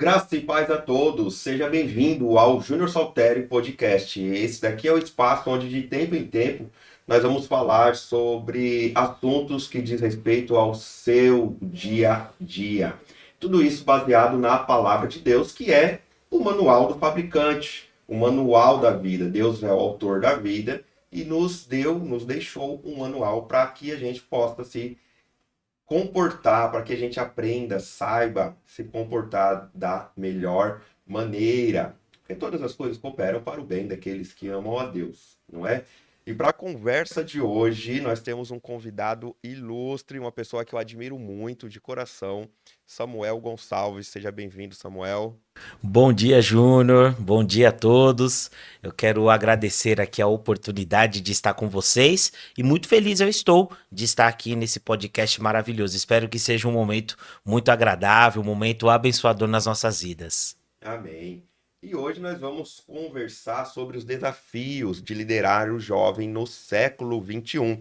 Graça e paz a todos, seja bem-vindo ao Júnior Saltério Podcast. Esse daqui é o espaço onde de tempo em tempo nós vamos falar sobre assuntos que diz respeito ao seu dia a dia. Tudo isso baseado na palavra de Deus, que é o manual do fabricante, o manual da vida. Deus é o autor da vida e nos deixou um manual para que a gente possa se comportar, para que a gente aprenda, saiba se comportar da melhor maneira. Porque todas as coisas cooperam para o bem daqueles que amam a Deus, não é? E para a conversa de hoje, nós temos um convidado ilustre, uma pessoa que eu admiro muito de coração, Samuel Gonçalves. Seja bem-vindo, Samuel. Bom dia, Júnior. Bom dia a todos. Eu quero agradecer aqui a oportunidade de estar com vocês e muito feliz eu estou de estar aqui nesse podcast maravilhoso. Espero que seja um momento muito agradável, um momento abençoador nas nossas vidas. Amém. E hoje nós vamos conversar sobre os desafios de liderar o jovem no século XXI.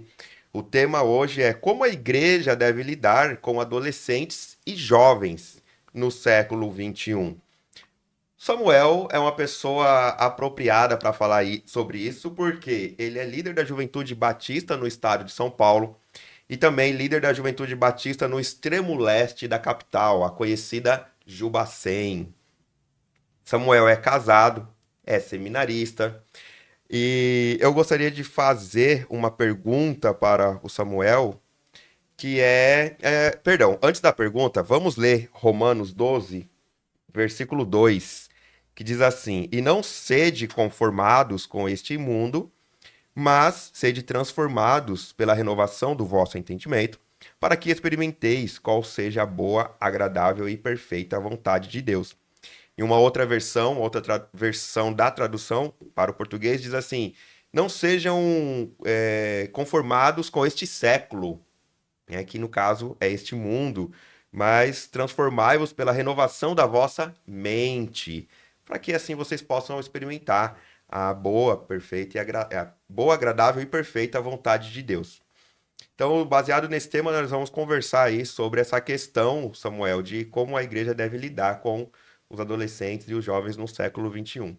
O tema hoje é como a igreja deve lidar com adolescentes e jovens no século XXI. Samuel é uma pessoa apropriada para falar sobre isso, porque ele é líder da Juventude Batista no estado de São Paulo e também líder da Juventude Batista no extremo leste da capital, a conhecida Jubacém. Samuel é casado, é seminarista, e eu gostaria de fazer uma pergunta para o Samuel, perdão, antes da pergunta, vamos ler Romanos 12, versículo 2, que diz assim: E não sede conformados com este mundo, mas sede transformados pela renovação do vosso entendimento, para que experimenteis qual seja a boa, agradável e perfeita vontade de Deus. Em uma outra versão, versão da tradução para o português, diz assim: Não sejam conformados com este século, que no caso é este mundo, mas transformai-vos pela renovação da vossa mente, para que assim vocês possam experimentar a boa, perfeita a boa, agradável e perfeita vontade de Deus. Então, baseado nesse tema, nós vamos conversar aí sobre essa questão, Samuel, de como a igreja deve lidar com os adolescentes e os jovens no século XXI.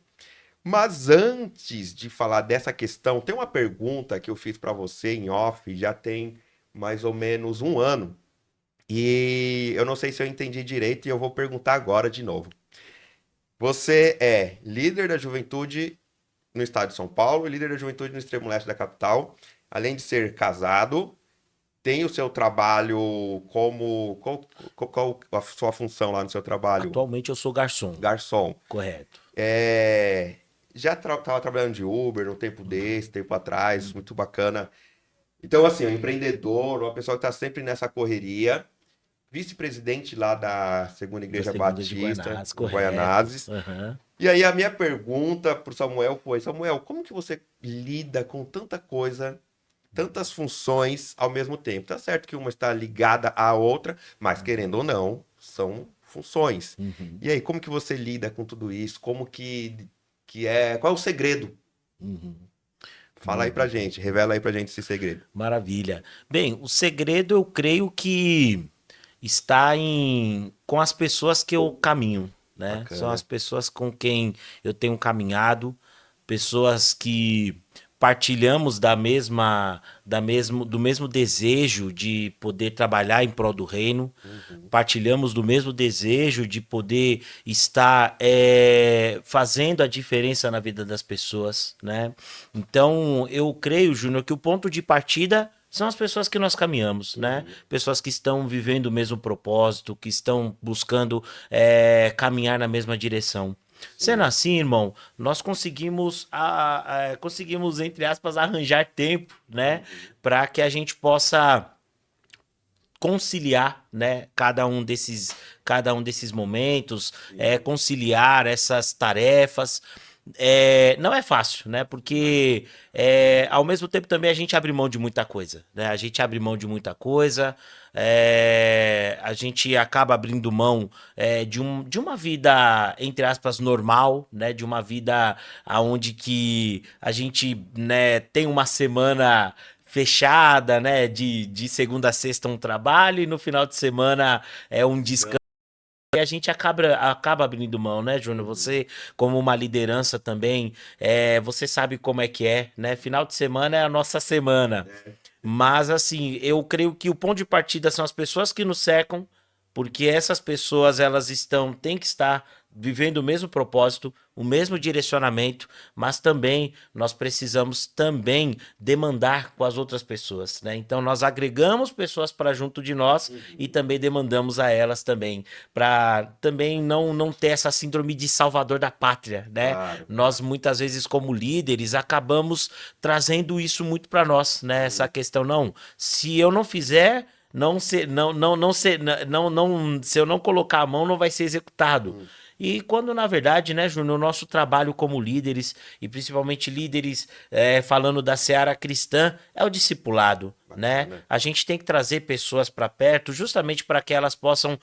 Mas antes de falar dessa questão, tem uma pergunta que eu fiz para você em off, já tem mais ou menos um ano, e eu não sei se eu entendi direito e eu vou perguntar agora de novo. Você é líder da juventude no estado de São Paulo e líder da juventude no extremo leste da capital, além de ser casado, tem o seu trabalho como... Qual a sua função lá no seu trabalho? Atualmente eu sou garçom, Garçom. correto. É, já estava trabalhando de Uber um tempo desse, tempo atrás, muito bacana. Então, assim, um empreendedor, uma pessoa que está sempre nessa correria, vice-presidente lá da Segunda Da Igreja segunda de Batista, Guanás, em correto. Guaianazes. Aham. E aí a minha pergunta para o Samuel foi: Samuel, como que você lida com tanta coisa, tantas funções ao mesmo tempo? Tá certo que uma está ligada à outra, mas querendo ou não, são funções. Uhum. E aí, como que você lida com tudo isso? Qual é o segredo? Uhum. Fala aí Muito pra bom. gente, revela aí pra gente esse segredo. Maravilha. Bem, o segredo eu creio que está com as pessoas que eu caminho, né? São as Bacana. pessoas com quem eu tenho caminhado, pessoas que partilhamos do mesmo desejo de poder trabalhar em prol do reino, Uhum. partilhamos do mesmo desejo de poder estar fazendo a diferença na vida das pessoas, né? Então, eu creio, Júnior, que o ponto de partida são as pessoas que nós caminhamos, né? Uhum. Pessoas que estão vivendo o mesmo propósito, que estão buscando caminhar na mesma direção. Sendo Sim. assim, irmão, nós conseguimos, entre aspas, arranjar tempo, né? Uhum. Para que a gente possa conciliar, né, cada um desses momentos, Sim. conciliar essas tarefas. Não é fácil, né? Porque ao mesmo tempo também a gente abre mão de muita coisa, né? A gente abre mão de muita coisa, a gente acaba abrindo mão de uma vida, entre aspas, normal, né? De uma vida onde que a gente, né, tem uma semana fechada, né? De segunda a sexta um trabalho e no final de semana é um descanso. Descanso. a gente acaba abrindo mão, né, Júnior? Você, como uma liderança também, você sabe como é que é, né? Final de semana é a nossa semana. Mas, assim, eu creio que o ponto de partida são as pessoas que nos cercam, porque essas pessoas, têm que estar vivendo o mesmo propósito, o mesmo direcionamento, mas também nós precisamos também demandar com as outras pessoas, né? Então nós agregamos pessoas para junto de nós e também demandamos a elas também, para também não ter essa síndrome de salvador da pátria, né? Claro, Nós muitas vezes como líderes acabamos trazendo isso muito para nós, né? Essa questão, não, se eu não fizer, se eu não colocar a mão, não vai ser executado. E quando, na verdade, né, Júnior, o nosso trabalho como líderes, e principalmente líderes falando da seara cristã, é o discipulado, né? bacana. A gente tem que trazer pessoas para perto, justamente para que elas possam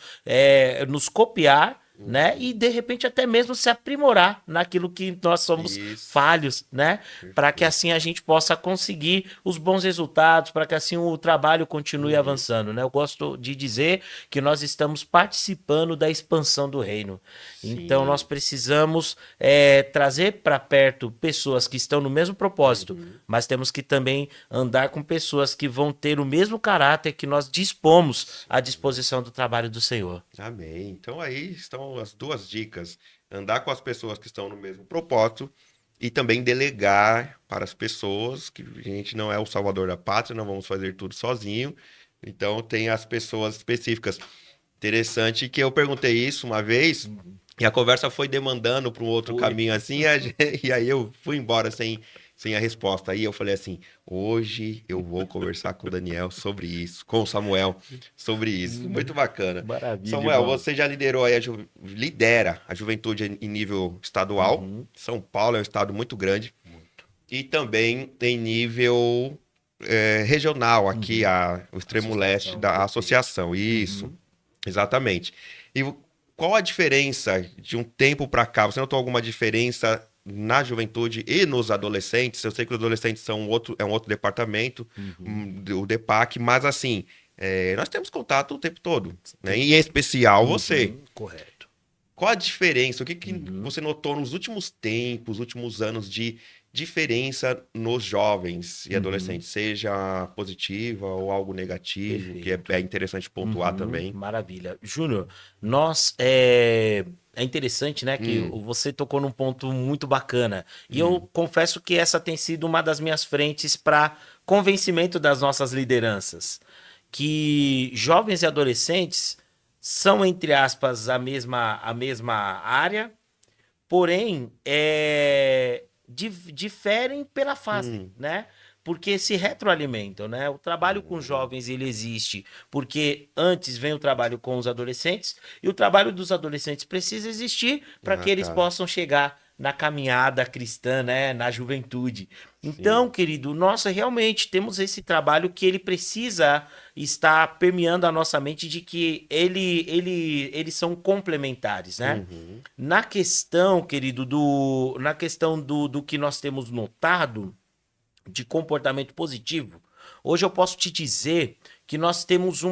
nos copiar, né? E de repente até mesmo se aprimorar naquilo que nós somos Isso, falhos, né? Para que perfeito. assim a gente possa conseguir os bons resultados, para que assim o trabalho continue Uhum. avançando, né? Eu gosto de dizer que nós estamos participando da expansão do reino. Então nós Sim. precisamos trazer para perto pessoas que estão no mesmo propósito, Uhum. mas temos que também andar com pessoas que vão ter o mesmo caráter que nós dispomos à disposição do trabalho do Senhor. Amém. Então aí estão as duas dicas. Andar com as pessoas que estão no mesmo propósito e também delegar para as pessoas que a gente não é o salvador da pátria, não vamos fazer tudo sozinho. Então tem as pessoas específicas. Interessante que eu perguntei isso uma vez e a conversa foi demandando para um outro Foi. caminho assim, e aí eu fui embora sem a resposta. Aí eu falei assim: hoje eu vou conversar com o Daniel sobre isso, com o Samuel sobre isso. Muito bacana. Maravilha, Samuel, irmão. você já liderou aí, lidera a juventude em nível estadual. Uhum. São Paulo é um estado muito grande. E também em nível regional, aqui, Uhum. o extremo leste Associação, da perfeito. associação. Isso. Uhum. Exatamente. E qual a diferença de um tempo para cá? Você notou alguma diferença na juventude e nos adolescentes? Eu sei que os adolescentes é um outro departamento, Uhum. o DEPAC, mas assim, nós temos contato o tempo todo, né? E em especial você. Uhum. Correto. Qual a diferença? O que Uhum. você notou nos últimos tempos, últimos anos de diferença nos jovens e Uhum. adolescentes, seja positiva ou algo negativo, que é Perfeito. interessante pontuar Uhum. também. Maravilha. Júnior, é interessante, né, que Hum, você tocou num ponto muito bacana. E eu hum. confesso que essa tem sido uma das minhas frentes para convencimento das nossas lideranças. Que jovens e adolescentes são, entre aspas, a mesma área, porém, diferem pela fase, Hum, né? Porque se retroalimentam, né? O trabalho com hum. jovens, ele existe porque antes vem o trabalho com os adolescentes e o trabalho dos adolescentes precisa existir para Ah, que eles tá. possam chegar na caminhada cristã, né? Na juventude. Então, Sim. querido, nós realmente temos esse trabalho que ele precisa estar permeando a nossa mente de que eles são complementares, né? Uhum. Na questão, querido, do que nós temos notado de comportamento positivo, hoje eu posso te dizer que nós temos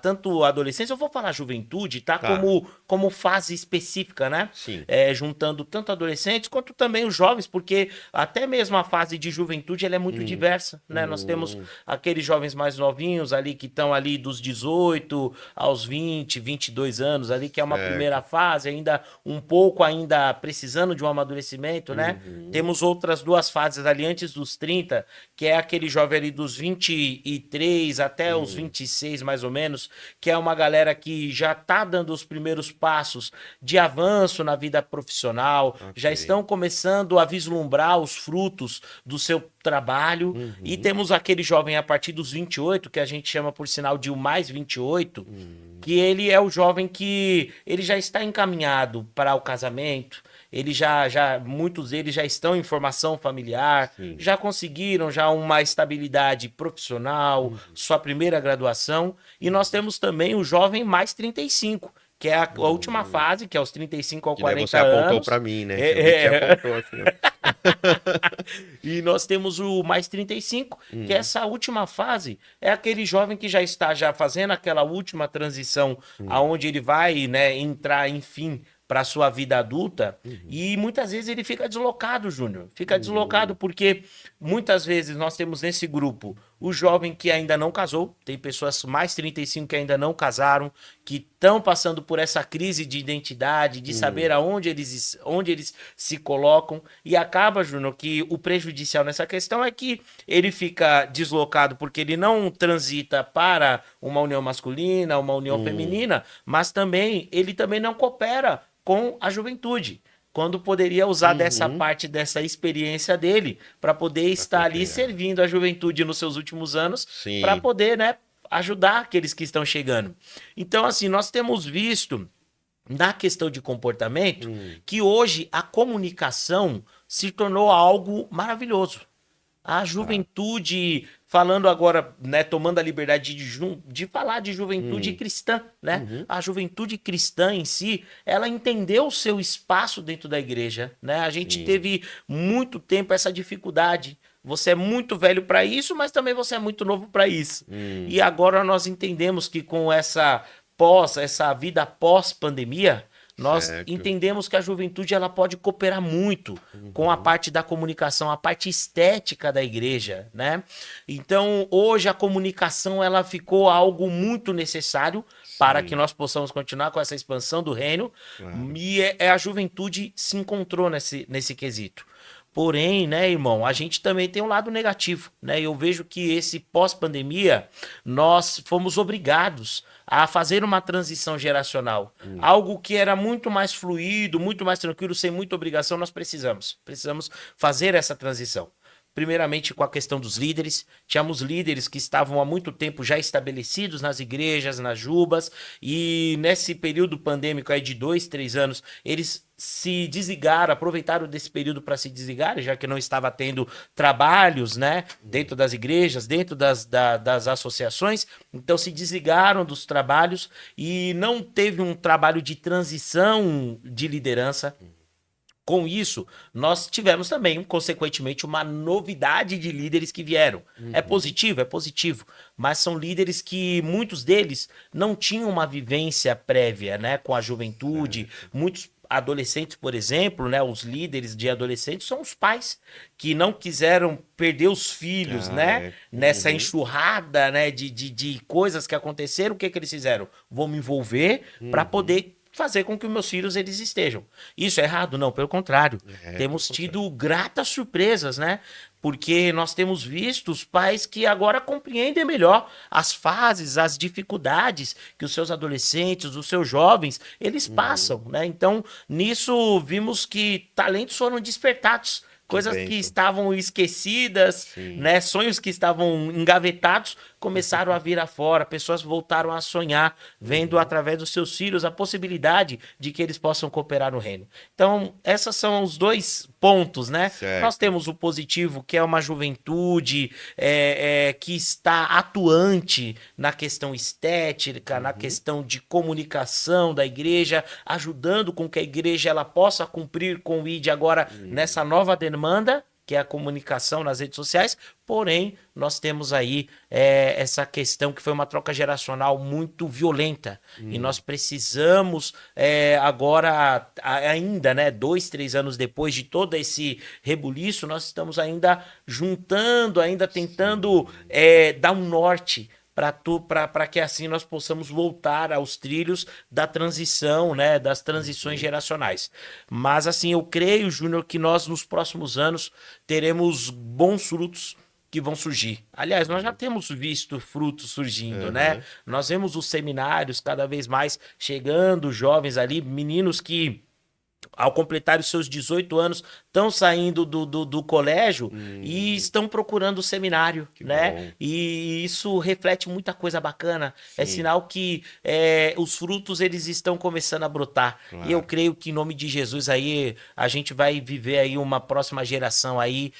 tanto adolescência, eu vou falar juventude, tá? Tá. Como fase específica, né? Sim. Juntando tanto adolescentes quanto também os jovens, porque até mesmo a fase de juventude ela é muito Hum, diversa, né? Nós temos hum. aqueles jovens mais novinhos ali que estão ali dos 18 aos 22 anos ali, que é uma primeira Certo. fase, ainda um pouco ainda precisando de um amadurecimento, né? Uhum. Temos outras duas fases ali antes dos 30, que é aquele jovem ali dos 23 até os Hum. 26 mais ou menos, que é uma galera que já tá dando os primeiros passos de avanço na vida profissional, já Ok. estão começando a vislumbrar os frutos do seu trabalho, e Uhum. temos aquele jovem a partir dos 28, que a gente chama por sinal de o mais 28, Hum. que ele é o jovem que ele já está encaminhado para o casamento, ele muitos deles já estão em formação familiar, Sim. já conseguiram já uma estabilidade profissional, Uhum. sua primeira graduação, e nós temos também o jovem mais 35, que é a última fase, que é os 35 ao Que daí 40 você apontou anos. pra mim, né? Eu vi que você É, apontou assim, ó. E nós temos o mais 35, que Hum, essa última fase é aquele jovem que já está já fazendo aquela última transição, hum, aonde ele vai, né, entrar, enfim, para sua vida adulta, uhum, e muitas vezes ele fica deslocado, Júnior. Fica deslocado hum, porque muitas vezes nós temos nesse grupo o jovem que ainda não casou, tem pessoas mais 35 que ainda não casaram, que estão passando por essa crise de identidade, de saber hum, onde eles se colocam, e acaba, Júnior, que o prejudicial nessa questão é que ele fica deslocado porque ele não transita para uma união masculina, uma união hum, feminina, mas também ele também não coopera com a juventude. Quando poderia usar dessa uhum. parte, dessa experiência dele, para poder Pra estar ali cooperar. servindo a juventude nos seus últimos anos, para Sim. poder, né, ajudar aqueles que estão chegando. Então, assim, nós temos visto na questão de comportamento Hum, que hoje a comunicação se tornou algo maravilhoso. A tá. juventude, falando agora, né, tomando a liberdade de falar de juventude Hum, cristã, né? uhum, A juventude cristã em si, ela entendeu o seu espaço dentro da igreja, né? A gente sim. teve muito tempo essa dificuldade. Você é muito velho para isso, mas também você é muito novo para isso. Hum, E agora nós entendemos que com essa vida pós pandemia, nós certo. entendemos que a juventude ela pode cooperar muito com a Uhum, parte da comunicação, a parte estética da igreja, né? Então, hoje a comunicação ela ficou algo muito necessário para que sim, nós possamos continuar com essa expansão do reino, claro. e a juventude se encontrou nesse quesito. Porém, né, irmão, a gente também tem um lado negativo, né? Eu vejo que esse pós-pandemia nós fomos obrigados a fazer uma transição geracional. Hum, Algo que era muito mais fluido, muito mais tranquilo, sem muita obrigação, nós precisamos. Precisamos fazer essa transição. Primeiramente, com a questão dos líderes. Tínhamos líderes que estavam há muito tempo já estabelecidos nas igrejas, nas jubas, e nesse período pandêmico aí de 2, 3 anos, eles se desligaram, aproveitaram desse período para se desligar, já que não estava tendo trabalhos, né, dentro das igrejas, dentro das associações, então se desligaram dos trabalhos e não teve um trabalho de transição de liderança. Com isso, nós tivemos também, consequentemente, uma novidade de líderes que vieram. uhum, É positivo, mas são líderes que muitos deles não tinham uma vivência prévia, né, com a juventude. certo. Muitos adolescentes, por exemplo, né, os líderes de adolescentes são os pais que não quiseram perder os filhos, Ah, né, é. nessa Uhum, enxurrada, né, de coisas que aconteceram. O que que eles fizeram? Vou me envolver para uhum. poder fazer com que os meus filhos eles estejam. Isso é errado? Não, pelo contrário. É, pelo Temos contrário. tido gratas surpresas, né? Porque nós temos visto os pais que agora compreendem melhor as fases, as dificuldades que os seus adolescentes, os seus jovens, eles Uhum, passam, né? Então, nisso vimos que talentos foram despertados, que coisas que bênção. estavam esquecidas, Sim. né? Sonhos que estavam engavetados começaram a vir afora, pessoas voltaram a sonhar, vendo Uhum, através dos seus filhos a possibilidade de que eles possam cooperar no reino. Então, esses são os dois pontos, né? Nós certo. temos o positivo, que é uma juventude que está atuante na questão estética, na Uhum, questão de comunicação da igreja, ajudando com que a igreja ela possa cumprir com o ID agora uhum, nessa nova demanda, que é a comunicação nas redes sociais. Porém, nós temos aí essa questão que foi uma troca geracional muito violenta. E nós uhum. precisamos agora, ainda, né, 2, 3 anos depois de todo esse rebuliço, nós estamos ainda juntando, ainda tentando Sim. dar um norte para que assim nós possamos voltar aos trilhos da transição, né, das transições Uhum, geracionais. Mas assim, eu creio, Júnior, que nós nos próximos anos teremos bons frutos que vão surgir. Aliás, nós já uhum. temos visto frutos surgindo, né? Aham. Nós vemos os seminários cada vez mais chegando, jovens ali, meninos que ao completar os seus 18 anos, estão saindo do colégio e estão procurando o seminário, Que né? bom. E isso reflete muita coisa bacana. É Sim, sinal que os frutos eles estão começando a brotar. E eu claro. creio que em nome de Jesus aí a gente vai viver aí uma próxima geração aí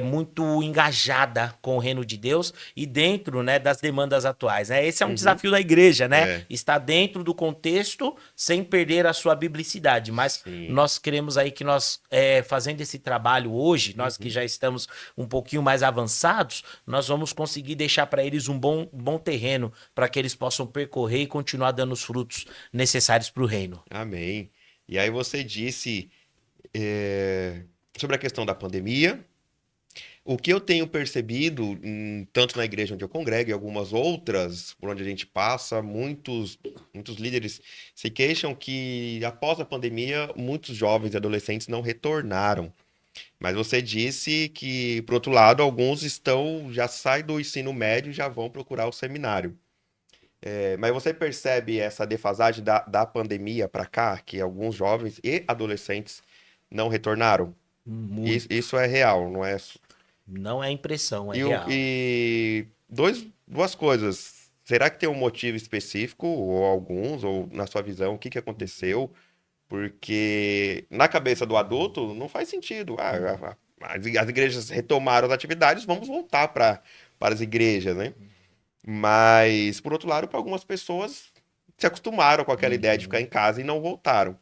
muito engajada com o reino de Deus e dentro, né, das demandas atuais, né? Esse é um Uhum. desafio da igreja, né? É, Estar dentro do contexto sem perder a sua biblicidade. Mas sim. nós queremos aí que nós, fazendo esse trabalho hoje, nós que Uhum. já estamos um pouquinho mais avançados, nós vamos conseguir deixar para eles um bom terreno para que eles possam percorrer e continuar dando os frutos necessários para o reino. Amém. E aí você disse sobre a questão da pandemia. O que eu tenho percebido, tanto na igreja onde eu congrego e algumas outras, por onde a gente passa, muitos líderes se queixam que após a pandemia, muitos jovens e adolescentes não retornaram. Mas você disse que, por outro lado, alguns já saem do ensino médio e já vão procurar o seminário. Mas você percebe essa defasagem da pandemia para cá, que alguns jovens e adolescentes não retornaram? Muito. Isso é real, não é? Não é impressão, é real. E duas coisas. Será que tem um motivo específico, ou alguns, ou na sua visão, o que que aconteceu? Porque na cabeça do adulto não faz sentido. As igrejas retomaram as atividades, vamos voltar para as igrejas, né? Mas, por outro lado, para algumas pessoas se acostumaram com aquela ideia de ficar em Uhum. casa e não voltaram.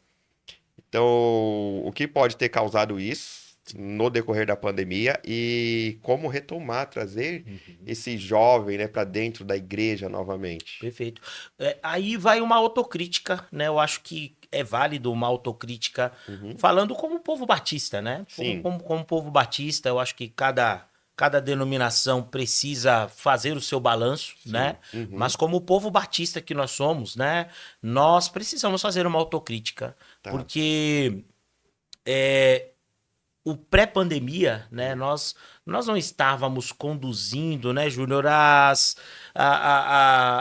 Então, o que pode ter causado isso no decorrer da pandemia e como retomar, trazer Uhum. esse jovem, né, para dentro da igreja novamente? Perfeito. Aí vai uma autocrítica, né? Eu acho que é válido uma autocrítica Uhum. falando como povo batista, né? Sim, Como povo batista, eu acho que cada denominação precisa fazer o seu balanço, né? sim. Uhum. Mas como povo batista que nós somos, né? Nós precisamos fazer uma autocrítica, Tá. porque o pré-pandemia, né? Nós não estávamos conduzindo, né, Júnior,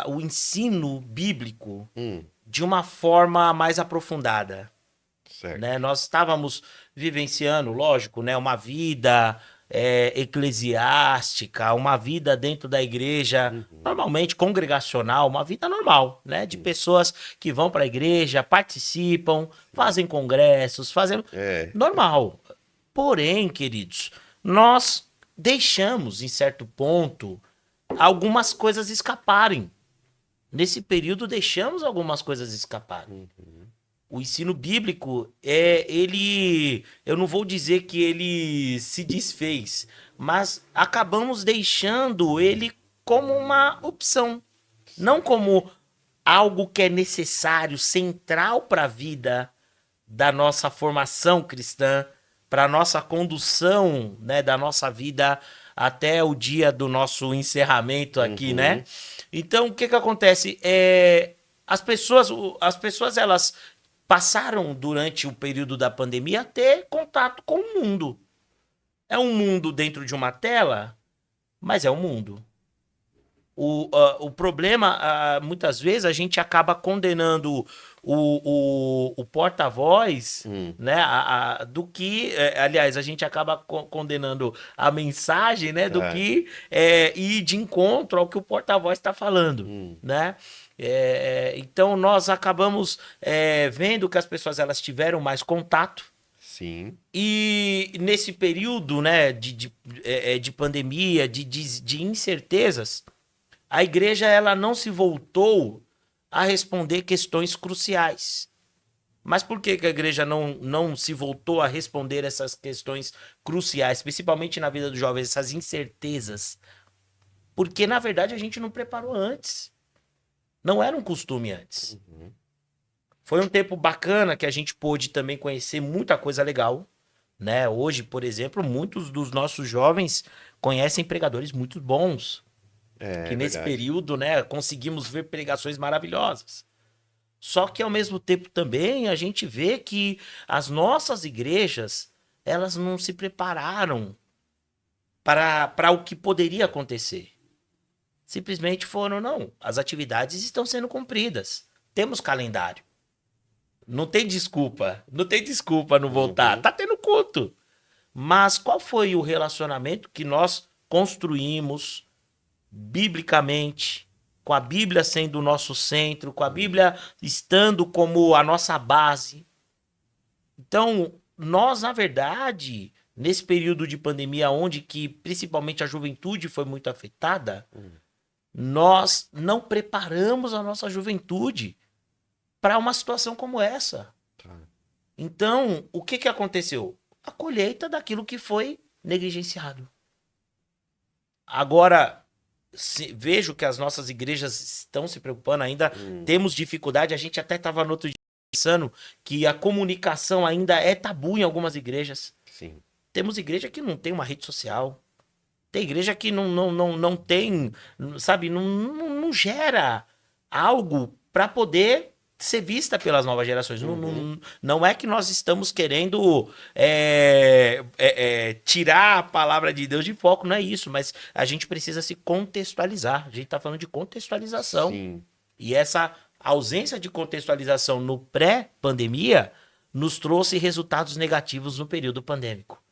o ensino bíblico Hum, de uma forma mais aprofundada, né? certo. Nós estávamos vivenciando, lógico, né, uma vida eclesiástica, uma vida dentro da igreja, Uhum. normalmente congregacional, uma vida normal, né, de Sim, pessoas que vão para a igreja, participam, sim. fazem congressos, fazem É. normal. Porém, queridos, nós deixamos, em certo ponto, algumas coisas escaparem. Nesse período, deixamos algumas coisas escaparem. Uhum. O ensino bíblico, eu não vou dizer que ele se desfez, mas acabamos deixando ele como uma opção, não como algo que é necessário, central para a vida da nossa formação cristã, para a nossa condução, né, da nossa vida até o dia do nosso encerramento aqui, né? Uhum. Então, o que que acontece? As pessoas elas passaram durante o período da pandemia a ter contato com o mundo. É um mundo dentro de uma tela, mas é um mundo. O problema, muitas vezes, a gente acaba condenando o porta-voz, Hum. né, do que, aliás, a gente acaba condenando a mensagem, né, do Tá. que ir de encontro ao que o porta-voz está falando, Hum. né? Então, nós acabamos vendo que as pessoas elas tiveram mais contato, Sim. e nesse período, né, de pandemia, de incertezas, a igreja ela não se voltou a responder questões cruciais. Mas por que que a igreja não se voltou a responder essas questões cruciais, principalmente na vida dos jovens, essas incertezas? Porque, na verdade, a gente não preparou antes. Não era um costume antes. Uhum. Foi um tempo bacana que a gente pôde também conhecer muita coisa legal, né? Hoje, por exemplo, muitos dos nossos jovens conhecem pregadores muito bons, É que nesse verdade. período, né, conseguimos ver pregações maravilhosas. Só que ao mesmo tempo também a gente vê que as nossas igrejas, elas não se prepararam para o que poderia acontecer. Simplesmente foram, não, as atividades estão sendo cumpridas. Temos calendário. Não tem desculpa. Não tem desculpa não voltar. Uhum. Tá tendo culto. Mas qual foi o relacionamento que nós construímos biblicamente, com a Bíblia sendo o nosso centro, com a Bíblia estando como a nossa base? Então, nós, na verdade, nesse período de pandemia, onde que principalmente a juventude foi muito afetada, nós não preparamos a nossa juventude para uma situação como essa. Tá. Então, o que que aconteceu? A colheita daquilo que foi negligenciado. Agora, vejo que as nossas igrejas estão se preocupando ainda, temos dificuldade, a gente até estava no outro dia pensando que a comunicação ainda é tabu em algumas igrejas. Sim. Temos igreja que não tem uma rede social, tem igreja que não tem, sabe, não gera algo para poder ser vista pelas novas gerações. Não é que nós estamos querendo tirar a palavra de Deus de foco, não é isso, mas a gente precisa se contextualizar. A gente está falando de contextualização. Sim. E essa ausência de contextualização no pré-pandemia nos trouxe resultados negativos no período pandêmico.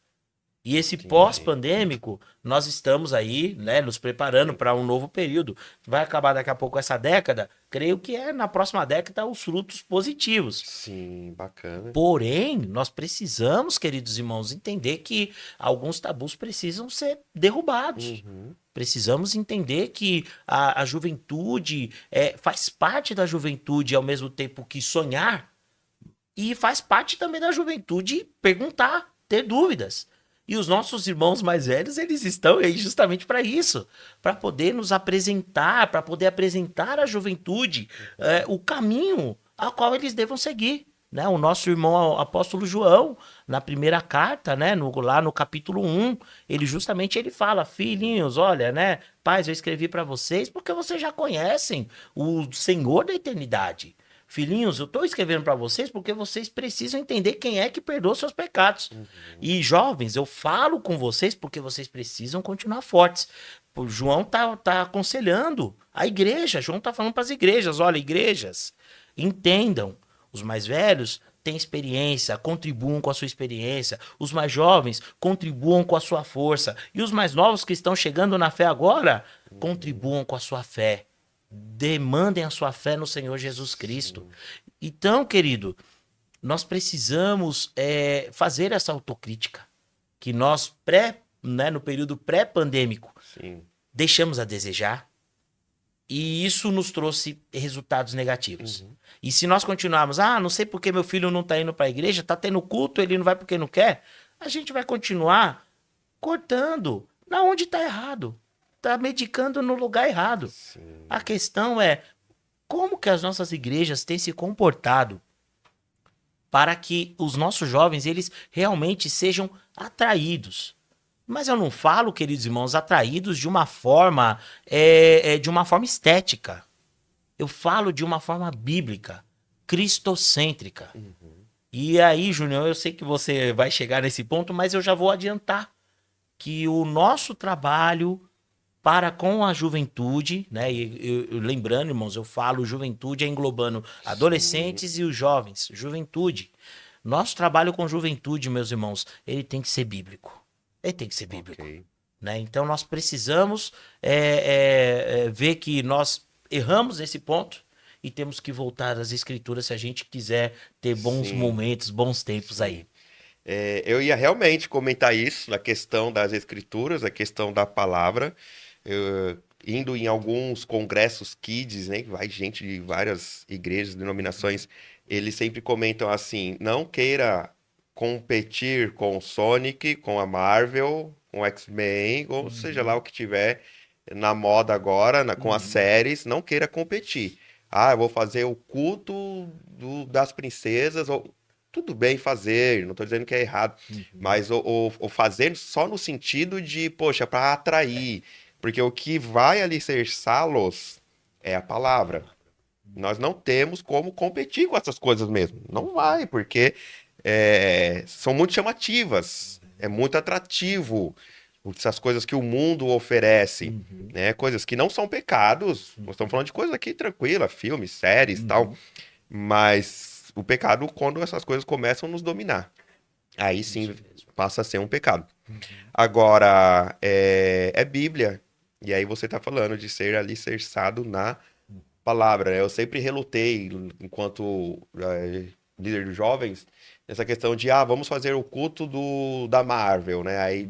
E esse Entendi. pós-pandêmico, nós estamos aí, né, nos preparando para um novo período. Vai acabar daqui a pouco essa década, creio que na próxima década os frutos positivos. Sim, bacana. Porém, nós precisamos, queridos irmãos, entender que alguns tabus precisam ser derrubados. Precisamos entender que a juventude faz parte da juventude ao mesmo tempo que sonhar, e faz parte também da juventude perguntar, ter dúvidas. E os nossos irmãos mais velhos, eles estão aí justamente para isso, para poder nos apresentar, para poder apresentar à juventude o caminho ao qual eles devam seguir. Né? O nosso irmão apóstolo João, na primeira carta, né, lá no capítulo 1, ele fala: filhinhos, olha, né, pais, eu escrevi para vocês porque vocês já conhecem o Senhor da eternidade. Filhinhos, eu estou escrevendo para vocês porque vocês precisam entender quem é que perdoa seus pecados. E jovens, eu falo com vocês porque vocês precisam continuar fortes. O João tá aconselhando a igreja. João tá falando para as igrejas: olha, igrejas, entendam. Os mais velhos têm experiência, contribuam com a sua experiência. Os mais jovens contribuam com a sua força. E os mais novos que estão chegando na fé agora, contribuam com a sua fé. Demandem a sua fé no Senhor Jesus Cristo. Então, querido, nós precisamos fazer essa autocrítica. Que nós, no período pré-pandêmico, deixamos a desejar. E isso nos trouxe resultados negativos. E se nós continuarmos, não sei porque meu filho não está indo para a igreja, está tendo culto, ele não vai porque não quer, a gente vai continuar cortando na onde está errado. Está medicando no lugar errado. Sim. A questão é como que as nossas igrejas têm se comportado para que os nossos jovens eles realmente sejam atraídos. Mas eu não falo, queridos irmãos, atraídos de uma forma estética. Eu falo de uma forma bíblica, cristocêntrica. E aí, Júnior, eu sei que você vai chegar nesse ponto, mas eu já vou adiantar que o nosso trabalho para com a juventude, né? E lembrando, irmãos, eu falo juventude englobando adolescentes e os jovens, juventude. Nosso trabalho com juventude, meus irmãos, ele tem que ser bíblico. Ele tem que ser bíblico. Né? Então nós precisamos ver que nós erramos nesse ponto e temos que voltar às escrituras se a gente quiser ter bons momentos, bons tempos aí. Eu ia realmente comentar isso, a questão das escrituras, a questão da palavra. Indo em alguns congressos kids, né, que vai gente de várias igrejas, denominações, eles sempre comentam assim: não queira competir com o Sonic, com a Marvel, com o X-Men, ou seja lá o que tiver na moda agora, com as séries, não queira competir. Eu vou fazer o culto das princesas, tudo bem fazer, não estou dizendo que é errado, mas o fazer só no sentido de, poxa, para atrair. Porque o que vai alicerçá-los é a palavra. Nós não temos como competir com essas coisas mesmo. Não vai, porque são muito chamativas. É muito atrativo essas coisas que o mundo oferece. Né? Coisas que não são pecados. Nós estamos falando de coisas aqui tranquilas, filmes, séries e tal. Mas o pecado quando essas coisas começam a nos dominar. Aí sim Isso mesmo. passa a ser um pecado. Agora, é Bíblia. E aí você está falando de ser alicerçado na palavra, né? Eu sempre relutei, enquanto líder dos jovens, nessa questão de, vamos fazer o culto da Marvel, né? Aí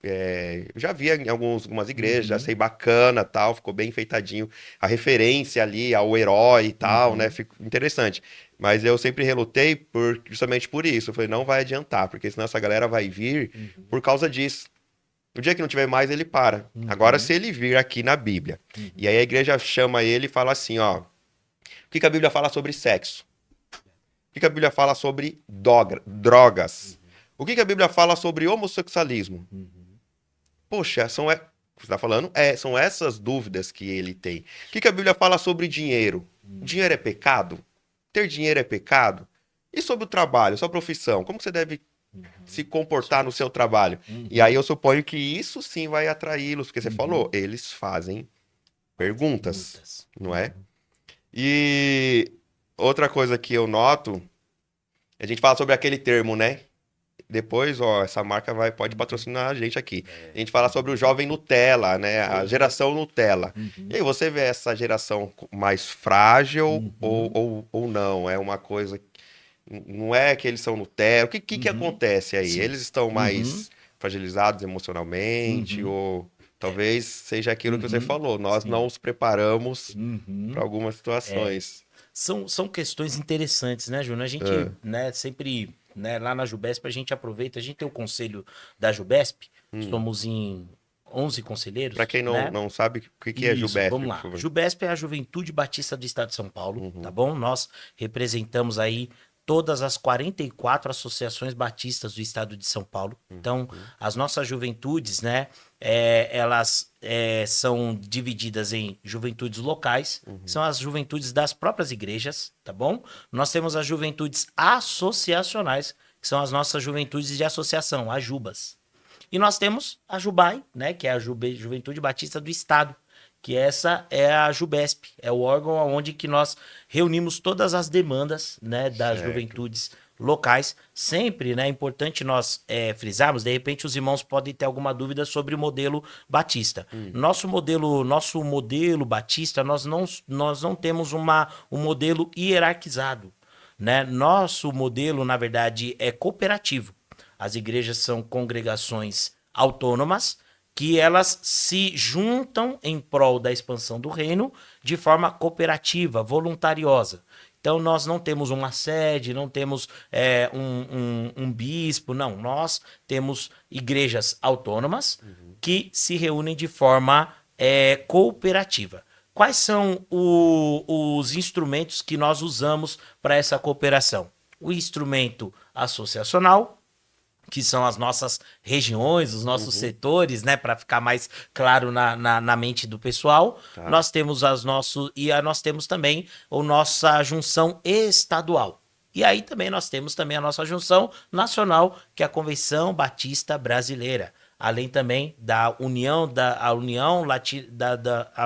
eu já vi em algumas igrejas, já Uhum, sei bacana, tal, ficou bem enfeitadinho a referência ali ao herói e tal, né? uhum, Ficou interessante. Mas eu sempre relutei justamente por isso. Eu falei, não vai adiantar, porque senão essa galera vai vir uhum, por causa disso. No dia que não tiver mais, ele para. Agora, se uhum, ele vir aqui na Bíblia, e uhum. aí a igreja chama ele e fala assim, ó, o que que a Bíblia fala sobre sexo? O que que a Bíblia fala sobre drogas? O que que a Bíblia fala sobre homossexualismo? Uhum. Poxa, você está falando? São essas dúvidas que ele tem. O que que a Bíblia fala sobre dinheiro? Dinheiro é Uhum. pecado? Ter dinheiro é pecado? E sobre o trabalho, sua profissão? Como que você deve se Uhum. Isso comportar no seu mesmo. trabalho? E aí Uhum. eu suponho que isso sim vai atraí-los, porque você falou, Uhum. eles fazem perguntas, Perguntas. não é? Uhum. E outra coisa que eu noto, a gente fala sobre aquele termo, né? Depois, ó, essa marca pode Uhum. patrocinar a gente aqui. A É. gente fala sobre o Uhum. jovem Nutella, né? A Uhum. geração Nutella. E Uhum. aí, você vê essa geração mais frágil ou, Uhum. ou, ou não? É uma coisa. Não é que eles são Nutella. O que Uhum. acontece aí? Sim. Eles estão Uhum. mais fragilizados emocionalmente? Uhum. Ou É. talvez seja aquilo que você Uhum. falou? Nós não Sim. os preparamos para Uhum. algumas É. situações. São questões interessantes, né, Júnior? A Ah, gente, né, sempre, né, lá na Jubesp a gente aproveita, a gente tem o conselho da Jubesp, hum. somos em 11 Para conselheiros, quem não, né? não sabe, o que que é Isso, Jubesp, vamos por lá. favor? Jubesp é a Juventude Batista do Estado de São Paulo, tá Uhum, bom? Nós representamos aí todas as 44 associações batistas do Estado de São Paulo. Então, uhum, as nossas juventudes, né, elas são divididas em juventudes locais, que uhum. são as juventudes das próprias igrejas, tá bom? Nós temos as juventudes associacionais, que são as nossas juventudes de associação, as Jubas. E nós temos a Jubai, né, que é a Juventude Batista do Estado, que essa é a Jubesp, é o órgão onde que nós reunimos todas as demandas, né, das Certo. juventudes locais. Sempre, né, é importante nós frisarmos, de repente os irmãos podem ter alguma dúvida sobre o modelo batista. Hum, Nosso modelo batista, nós não temos um modelo hierarquizado, né? Nosso modelo, na verdade, é cooperativo. As igrejas são congregações autônomas que elas se juntam em prol da expansão do reino de forma cooperativa, voluntariosa. Então, nós não temos uma sede, não temos um bispo, não. Nós temos igrejas autônomas uhum. que se reúnem de forma cooperativa. Quais são os instrumentos que nós usamos para essa cooperação? O instrumento associacional, que são as nossas regiões, os nossos Uhum, setores, né, para ficar mais claro na mente do pessoal. tá. Nós temos nós temos também a nossa junção estadual. E aí também nós temos também a nossa junção nacional, que é a Convenção Batista Brasileira. Além também da União a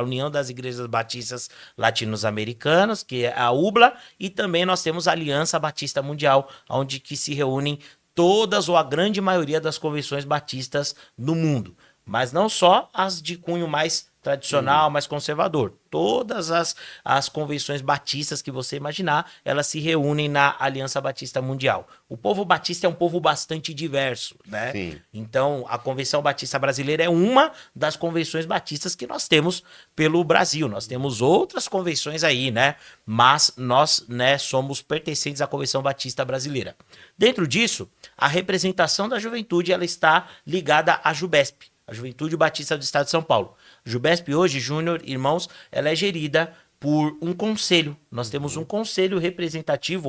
União das Igrejas Batistas Latino-Americanas, que é a UBLA, e também nós temos a Aliança Batista Mundial, onde que se reúnem todas ou a grande maioria das convenções batistas no mundo. Mas não só as de cunho mais Uhum, tradicional, mais conservador. Todas as convenções batistas que você imaginar, elas se reúnem na Aliança Batista Mundial. O povo batista é um povo bastante diverso, né? sim. Então, a Convenção Batista Brasileira é uma das convenções batistas que nós temos pelo Brasil. Nós temos outras convenções aí, né? Mas nós, né, somos pertencentes à Convenção Batista Brasileira. Dentro disso, a representação da juventude ela está ligada à Jubesp, a Juventude Batista do Estado de São Paulo. Jubesp hoje, Júnior, irmãos, ela é gerida por um conselho. Nós temos um Uhum, conselho representativo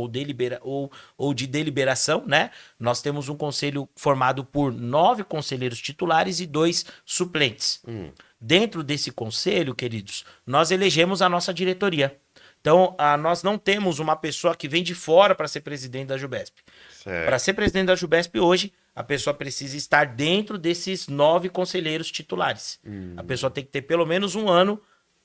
ou de deliberação, né? Nós temos um conselho formado por 9 conselheiros titulares e 2 suplentes. hum, Dentro desse conselho, queridos, nós elegemos a nossa diretoria. Então, nós não temos uma pessoa que vem de fora para ser presidente da Jubesp. Para certo. ser presidente da Jubesp hoje, a pessoa precisa estar dentro desses 9 conselheiros titulares. A pessoa tem que ter pelo menos um ano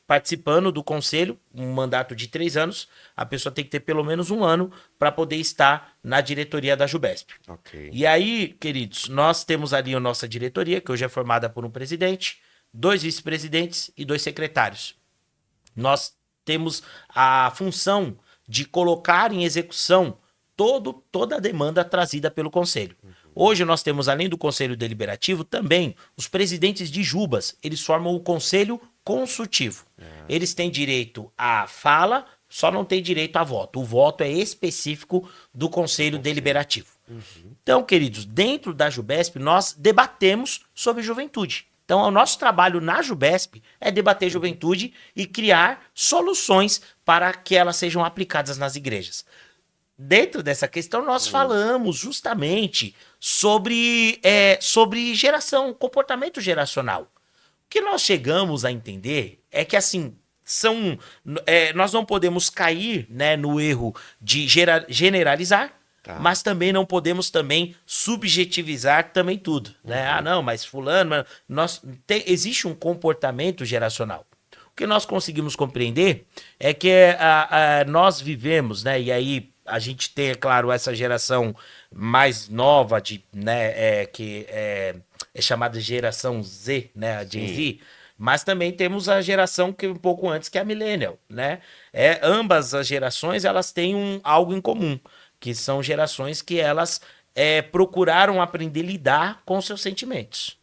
participando do conselho, um mandato de 3 anos, a pessoa tem que ter pelo menos 1 ano para poder estar na diretoria da Jubesp. Ok. E aí, queridos, nós temos ali a nossa diretoria, que hoje é formada por um presidente, 2 vice-presidentes e 2 secretários. Nós temos a função de colocar em execução toda a demanda trazida pelo Conselho. Hoje nós temos, além do Conselho Deliberativo, também os presidentes de Jubas. Eles formam o Conselho Consultivo. Eles têm direito à fala, só não têm direito a voto. O voto é específico do Conselho Deliberativo. Então, queridos, dentro da Jubesp, nós debatemos sobre juventude. Então, o nosso trabalho na Jubesp é debater juventude e criar soluções para que elas sejam aplicadas nas igrejas. Dentro dessa questão, nós falamos justamente sobre geração, comportamento geracional. O que nós chegamos a entender é que, assim, nós não podemos cair, né, no erro de generalizar, mas também não podemos também subjetivizar também tudo. Né? Ah, não, mas fulano... existe um comportamento geracional. O que nós conseguimos compreender é que nós vivemos, né, e aí a gente tem, é claro, essa geração mais nova, que é chamada geração Z, né, a Gen Z, mas também temos a geração que um pouco antes, que é a Millennial, né? Ambas as gerações, elas têm algo em comum, que são gerações que elas procuraram aprender a lidar com seus sentimentos.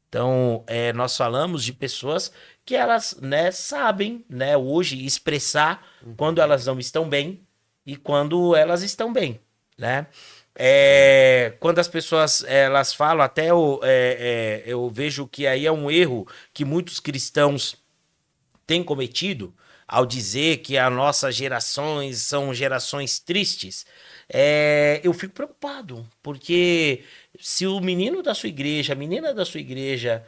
Então, nós falamos de pessoas que elas, né, sabem, né, hoje expressar quando elas não estão bem e quando elas estão bem, né? Quando as pessoas elas falam, até eu vejo que aí é um erro que muitos cristãos têm cometido ao dizer que as nossas gerações são gerações tristes. Eu fico preocupado, porque se o menino da sua igreja, a menina da sua igreja,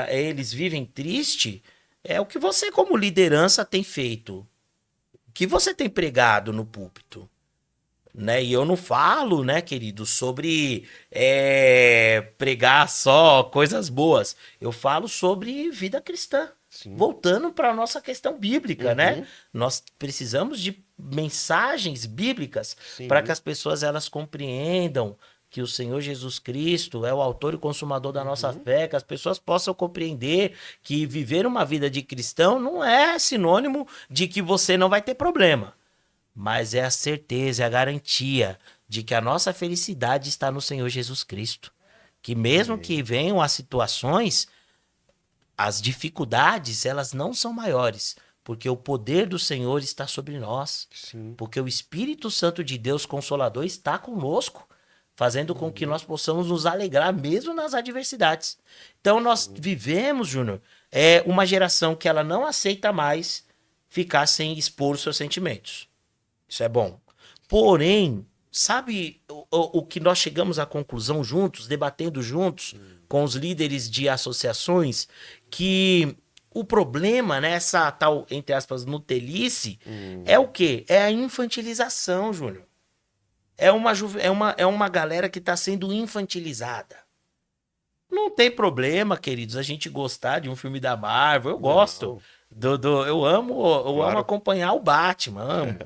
eles vivem triste, é o que você como liderança tem feito. O que você tem pregado no púlpito? Né? E eu não falo, né, querido, sobre pregar só coisas boas. Eu falo sobre vida cristã. Sim. Voltando para a nossa questão bíblica, né? Nós precisamos de mensagens bíblicas para que as pessoas elas compreendam que o Senhor Jesus Cristo é o autor e consumador da nossa fé, que as pessoas possam compreender que viver uma vida de cristão não é sinônimo de que você não vai ter problema, mas é a certeza, é a garantia de que a nossa felicidade está no Senhor Jesus Cristo. Que mesmo que venham as situações, as dificuldades, elas não são maiores, porque o poder do Senhor está sobre nós. Sim. Porque o Espírito Santo de Deus Consolador está conosco, fazendo com que nós possamos nos alegrar mesmo nas adversidades. Então nós vivemos, Júnior, uma geração que ela não aceita mais ficar sem expor os seus sentimentos. Isso é bom. Porém, sabe o que nós chegamos à conclusão juntos, debatendo juntos com os líderes de associações, que o problema nessa tal, entre aspas, nutelice, é o quê? É a infantilização, Júnior. É uma galera que está sendo infantilizada. Não tem problema, queridos, a gente gostar de um filme da Marvel. Eu gosto. Eu amo acompanhar o Batman, amo.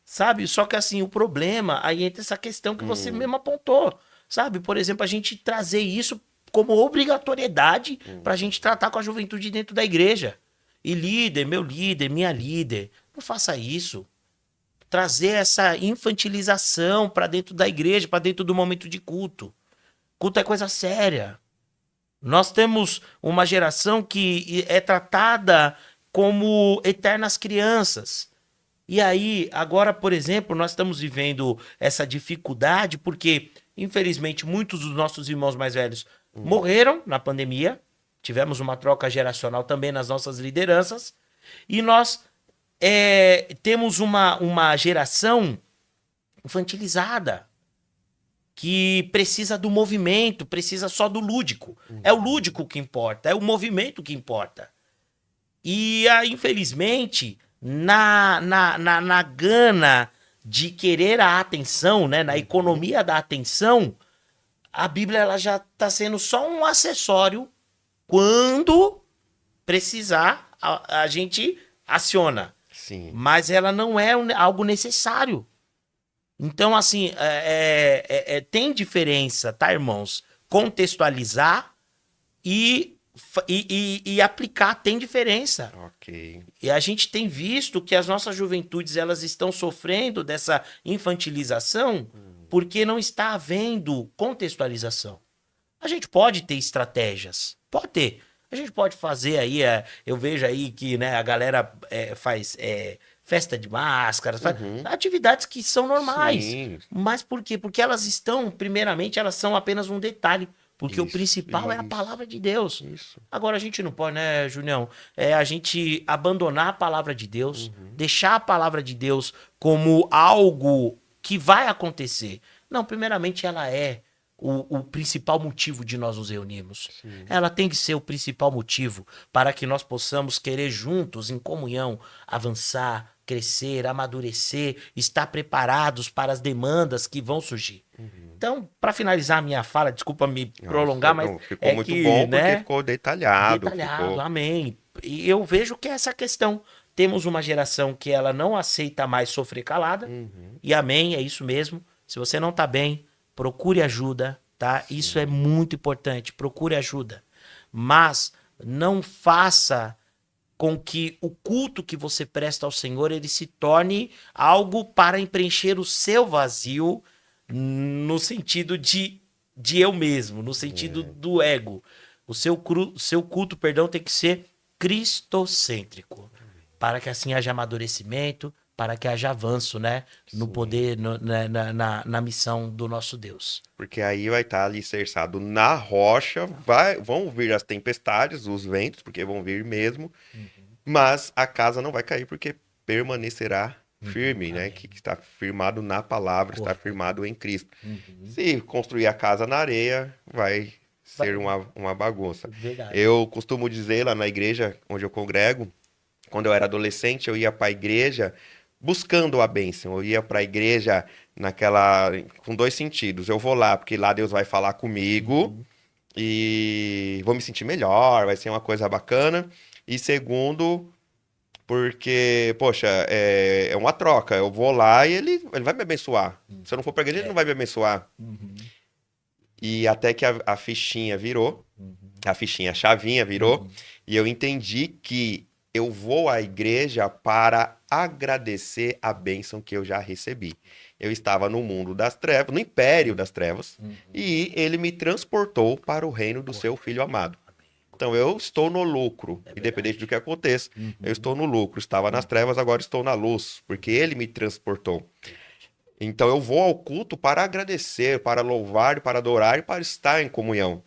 Sabe? Só que assim, o problema, aí entra essa questão que você mesmo apontou. Sabe? Por exemplo, a gente trazer isso como obrigatoriedade para a gente tratar com a juventude dentro da igreja. E líder, meu líder, minha líder, não faça isso. Trazer essa infantilização para dentro da igreja, para dentro do momento de culto. Culto é coisa séria. Nós temos uma geração que é tratada como eternas crianças. E aí, agora, por exemplo, nós estamos vivendo essa dificuldade porque, infelizmente, muitos dos nossos irmãos mais velhos morreram na pandemia. Tivemos uma troca geracional também nas nossas lideranças. E nós temos uma geração infantilizada, que precisa do movimento, precisa só do lúdico. É o lúdico que importa, é o movimento que importa. E, infelizmente, na gana de querer a atenção, né, na economia da atenção, a Bíblia ela já está sendo só um acessório quando precisar a gente aciona. Sim. Mas ela não é algo necessário. Então, assim, tem diferença, tá, irmãos? Contextualizar e aplicar tem diferença. Ok. E a gente tem visto que as nossas juventudes elas estão sofrendo dessa infantilização porque não está havendo contextualização. A gente pode ter estratégias, pode ter. A gente pode fazer aí, eu vejo aí que né, a galera faz festa de máscaras, faz atividades que são normais. Sim. Mas por quê? Porque elas estão, primeiramente, elas são apenas um detalhe. Porque o Isso, principal é a isso. palavra de Deus. Isso. Agora a gente não pode, né, Junião? A gente abandonar a palavra de Deus, deixar a palavra de Deus como algo que vai acontecer. Não, primeiramente ela é o principal motivo de nós nos reunirmos. Sim. Ela tem que ser o principal motivo para que nós possamos querer juntos, em comunhão, avançar, crescer, amadurecer, estar preparados para as demandas que vão surgir. Então, para finalizar a minha fala, desculpa me prolongar, mas Não, ficou muito que, bom porque né, ficou detalhado. detalhado, Ficou... amém. E eu vejo que é essa questão. Temos uma geração que ela não aceita mais sofrer calada, e amém, é isso mesmo. Se você não tá bem, procure ajuda, tá? Sim. Isso é muito importante, procure ajuda. Mas não faça com que o culto que você presta ao Senhor, ele se torne algo para preencher o seu vazio, no sentido de eu mesmo, no sentido do ego. O seu culto, perdão, tem que ser cristocêntrico, para que assim haja amadurecimento, para que haja avanço, né, no poder, na missão do nosso Deus. Porque aí vai estar alicerçado na rocha, vão vir as tempestades, os ventos, porque vão vir mesmo, mas a casa não vai cair porque permanecerá firme, né? Que está firmado na palavra, está Correto. firmado em Cristo. Se construir a casa na areia, vai ser uma bagunça. Verdade. Eu costumo dizer lá na igreja onde eu congrego, quando eu era adolescente, eu ia para a igreja buscando a bênção. Eu ia para a igreja com dois sentidos. Eu vou lá porque lá Deus vai falar comigo e vou me sentir melhor, vai ser uma coisa bacana. E segundo, porque, poxa, é uma troca. Eu vou lá e ele vai me abençoar. Se eu não for pra igreja, ele não vai me abençoar. E até que a fichinha virou, a chavinha virou, e eu entendi que eu vou à igreja para agradecer a bênção que eu já recebi. Eu estava no mundo das trevas, no império das trevas, e ele me transportou para o reino do seu filho amado. Então eu estou no lucro, independente do que aconteça. Eu estou no lucro. Estava nas trevas, agora estou na luz, porque ele me transportou. Então eu vou ao culto para agradecer, para louvar, para adorar e para estar em comunhão.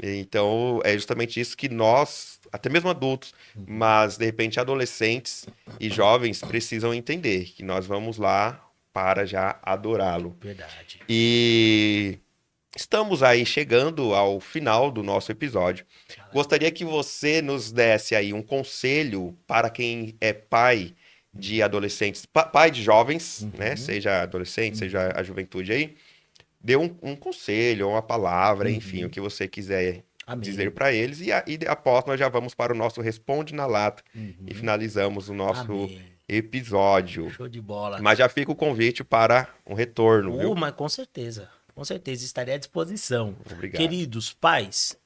Então é justamente isso que nós, até mesmo adultos, mas de repente adolescentes e jovens precisam entender, que nós vamos lá para já adorá-lo. Verdade. E estamos aí chegando ao final do nosso episódio. Gostaria que você nos desse aí um conselho para quem é pai de adolescentes, pai de jovens, né? Seja adolescente, seja a juventude aí. Dê um conselho, uma palavra, enfim, o que você quiser dizer para eles. E após nós já vamos para o nosso Responde na Lata e finalizamos o nosso episódio. Show de bola. Mas já fica o convite para um retorno, viu? Mas com certeza. Com certeza, estarei à disposição. Obrigado. Queridos pais,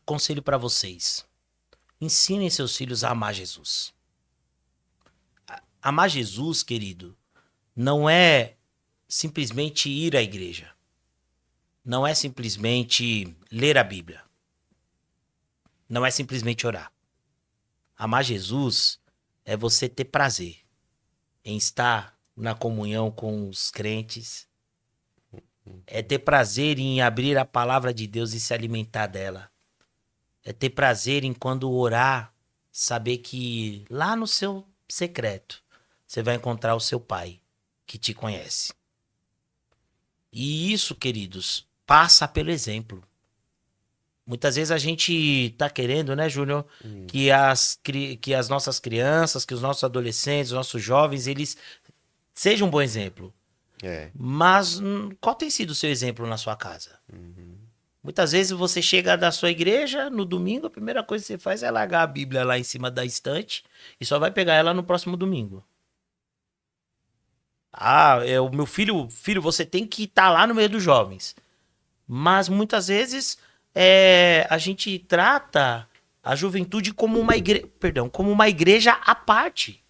conselho para vocês. Ensinem seus filhos a amar Jesus. Amar Jesus, querido, não é simplesmente ir à igreja. Não é simplesmente ler a Bíblia. Não é simplesmente orar. Amar Jesus é você ter prazer em estar na comunhão com os crentes. É ter prazer em abrir a palavra de Deus e se alimentar dela. É ter prazer em, quando orar, saber que lá no seu secreto você vai encontrar o seu pai que te conhece. E isso, queridos, passa pelo exemplo. Muitas vezes a gente tá querendo, né, Júnior, que as nossas crianças, que os nossos adolescentes, os nossos jovens, eles sejam um bom exemplo. Mas qual tem sido o seu exemplo na sua casa? Muitas vezes você chega da sua igreja no domingo, a primeira coisa que você faz é largar a Bíblia lá em cima da estante e só vai pegar ela no próximo domingo. Ah, o meu filho, você tem que estar lá no meio dos jovens. Mas muitas vezes a gente trata a juventude como uma igreja, perdão, como uma igreja à parte.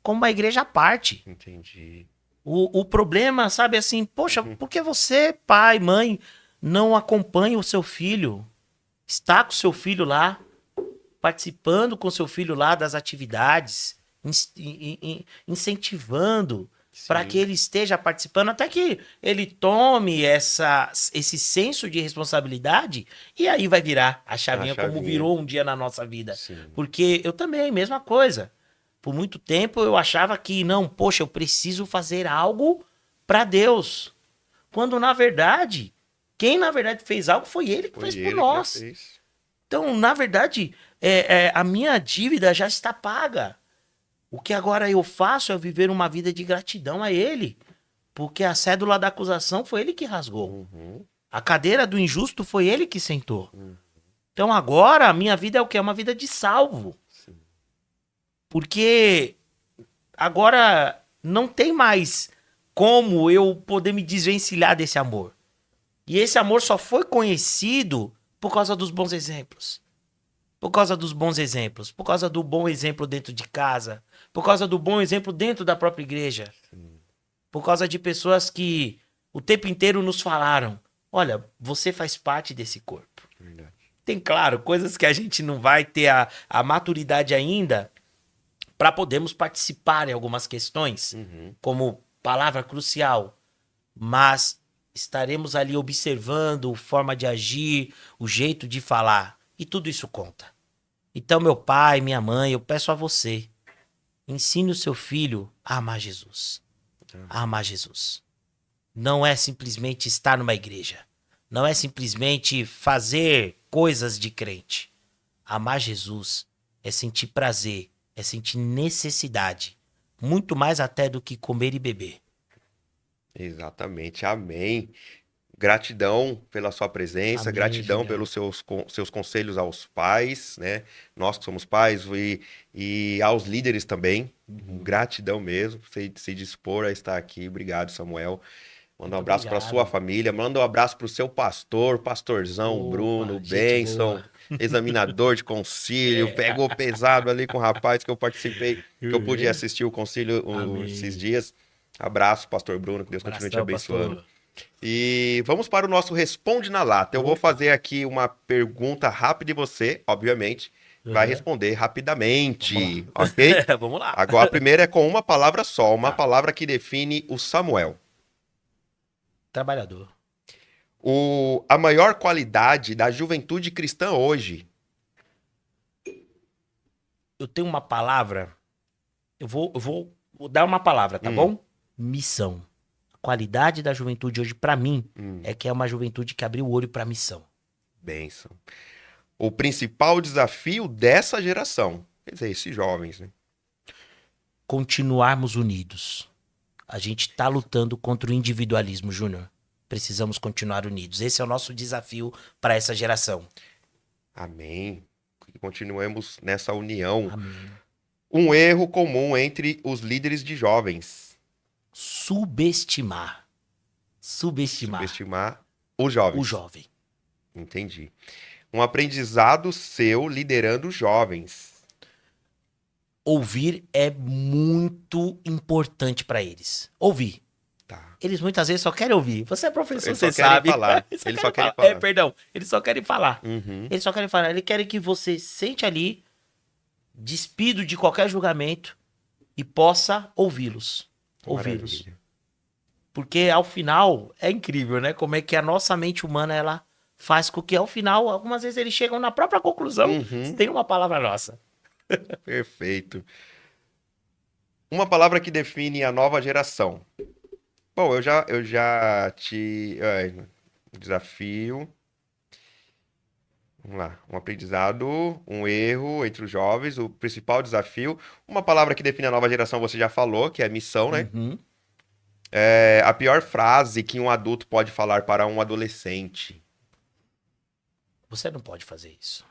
Como uma igreja à parte. Entendi. O problema, sabe, assim, poxa, por que você, pai, mãe, não acompanha o seu filho? Está com o seu filho lá, participando com o seu filho lá das atividades, incentivando para que Sim. ele esteja participando, até que ele tome esse senso de responsabilidade, e aí vai virar a A chavinha como chavinha. virou um dia na nossa vida. Sim. Porque eu também, mesma coisa. Por muito tempo eu achava que, não, poxa, eu preciso fazer algo para Deus. Quando na verdade, quem na verdade fez algo foi ele que Foi fez por ele que já nós. fez. Então, na verdade, a minha dívida já está paga. O que agora eu faço é viver uma vida de gratidão a ele. Porque a cédula da acusação foi ele que rasgou. Uhum. A cadeira do injusto foi ele que sentou. Então agora a minha vida é o quê? É uma vida de salvo. Sim. Porque agora não tem mais como eu poder me desvencilhar desse amor. E esse amor só foi conhecido por causa dos bons exemplos. Por causa dos bons exemplos. Por causa do bom exemplo dentro de casa. Por causa do bom exemplo dentro da própria igreja. Por causa de pessoas que o tempo inteiro nos falaram: olha, você faz parte desse corpo. Verdade. Tem, claro, coisas que a gente não vai ter a maturidade ainda para podermos participar em algumas questões, como palavra crucial, mas estaremos ali observando forma de agir, o jeito de falar, e tudo isso conta. Então, meu pai, minha mãe, eu peço a você, ensine o seu filho a amar Jesus. A amar Jesus. Não é simplesmente estar numa igreja. Não é simplesmente fazer coisas de crente. Amar Jesus é sentir prazer, é sentir necessidade, muito mais até do que comer e beber. Exatamente. Amém. Gratidão pela sua presença, Amém, gratidão Júnior. pelos seus conselhos aos pais, né? Nós que somos pais e aos líderes também. Gratidão mesmo por se dispor a estar aqui. Obrigado, Samuel. Manda um Muito abraço para sua obrigado. família. Manda um abraço para o seu pastor, pastorzão Bruno, Opa, gente bênção, boa. examinador de concílio. Pegou pesado ali com o rapaz que eu participei, que eu pude assistir o concílio esses Amém. dias. Abraço, pastor Bruno, que Deus continue te Abração, abençoando. pastor. E vamos para o nosso Responde na Lata. Eu vou Opa. fazer aqui uma pergunta rápida e você, obviamente, vai Uhum. responder rapidamente, Vamos ok? lá. Vamos lá. Agora, a primeira é com uma palavra só, uma Tá. palavra que define o Samuel. Trabalhador. A maior qualidade da juventude cristã hoje. Eu tenho uma palavra. Eu vou dar uma palavra, tá Hum, bom? Missão. A qualidade da juventude hoje, pra mim, hum, é que é uma juventude que abriu o olho pra missão. bênção. O principal desafio dessa geração. Quer dizer, esses jovens, né? Continuarmos unidos. A gente tá lutando contra o individualismo, Júnior. Precisamos continuar unidos. Esse é o nosso desafio para essa geração. Amém. Que continuemos nessa união. Amém. Um erro comum entre os líderes de jovens. Subestimar. Subestimar Subestimar os o jovens. jovem. Entendi. Um aprendizado seu liderando os jovens. Ouvir é muito importante para eles. Ouvir. Tá. Eles muitas vezes só querem ouvir. Você é professor, Eles só você querem sabe. falar. Eles Eles só querem falar. falar. Perdão. Eles só querem falar. Uhum. Eles só querem falar. Eles querem que você sente ali, despido de qualquer julgamento e possa ouvi-los. Ouvi-los. Maravilha. Porque ao final é incrível, né? Como é que a nossa mente humana ela faz com que ao final, algumas vezes eles chegam na própria conclusão. Uhum. Tem uma palavra nossa. Perfeito. Uma palavra que define a nova geração. Bom, eu já te. Desafio. Vamos lá. Um aprendizado, um erro entre os jovens, o principal desafio. Uma palavra que define a nova geração você já falou, que é missão, né? Uhum. É a pior frase que um adulto pode falar para um adolescente. Você não pode fazer isso.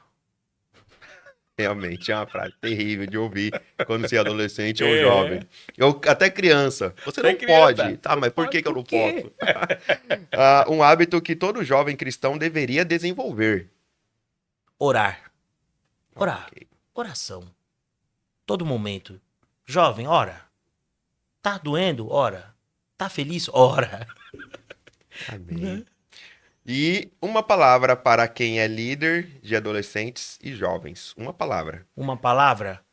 Realmente é uma frase terrível de ouvir quando você é adolescente ou É. jovem. Ou até criança. Você Você é não pode. criança. Tá, Não mas por pode, que que eu por não quê? posso? Ah, um hábito que todo jovem cristão deveria desenvolver. Orar. Orar. Ok. Oração. Todo momento. Jovem, ora. Tá doendo? Ora. Tá feliz? Ora. Amém. Né? E uma palavra para quem é líder de adolescentes e jovens. Uma palavra. Uma palavra?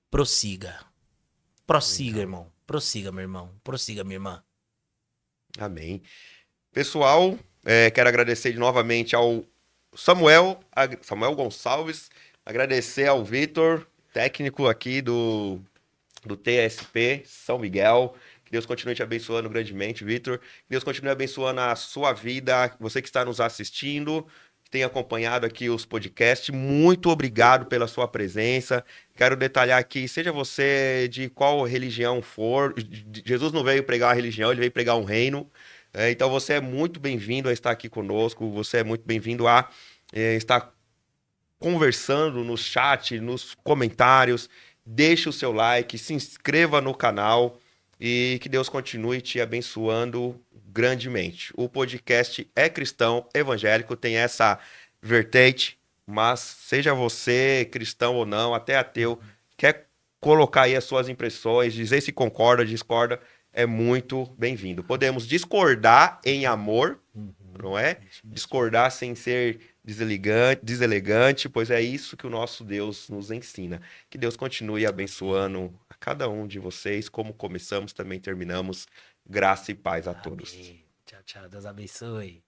Prossiga. Prossiga, Legal. irmão. Prossiga, meu irmão. Prossiga, minha irmã. Amém. Pessoal, quero agradecer novamente ao Samuel Gonçalves, agradecer ao Vitor, técnico aqui do TSP São Miguel. Que Deus continue te abençoando grandemente, Vitor. Que Deus continue abençoando a sua vida, você que está nos assistindo, que tem acompanhado aqui os podcasts. Muito obrigado pela sua presença. Quero detalhar aqui, seja você de qual religião for, Jesus não veio pregar uma religião, ele veio pregar um reino. Então você é muito bem-vindo a estar aqui conosco, você é muito bem-vindo a estar conversando no chat, nos comentários. Deixe o seu like, se inscreva no canal e que Deus continue te abençoando grandemente. O podcast é cristão evangélico, tem essa vertente, mas seja você cristão ou não, até ateu, quer colocar aí as suas impressões, dizer se concorda, discorda, é muito bem-vindo. Podemos discordar em amor, não é? Isso mesmo. Discordar sem ser deselegante, pois é isso que o nosso Deus nos ensina. Que Deus continue abençoando a cada um de vocês, como começamos, também terminamos. Graça e paz a todos. Amém. Tchau, tchau. Deus abençoe.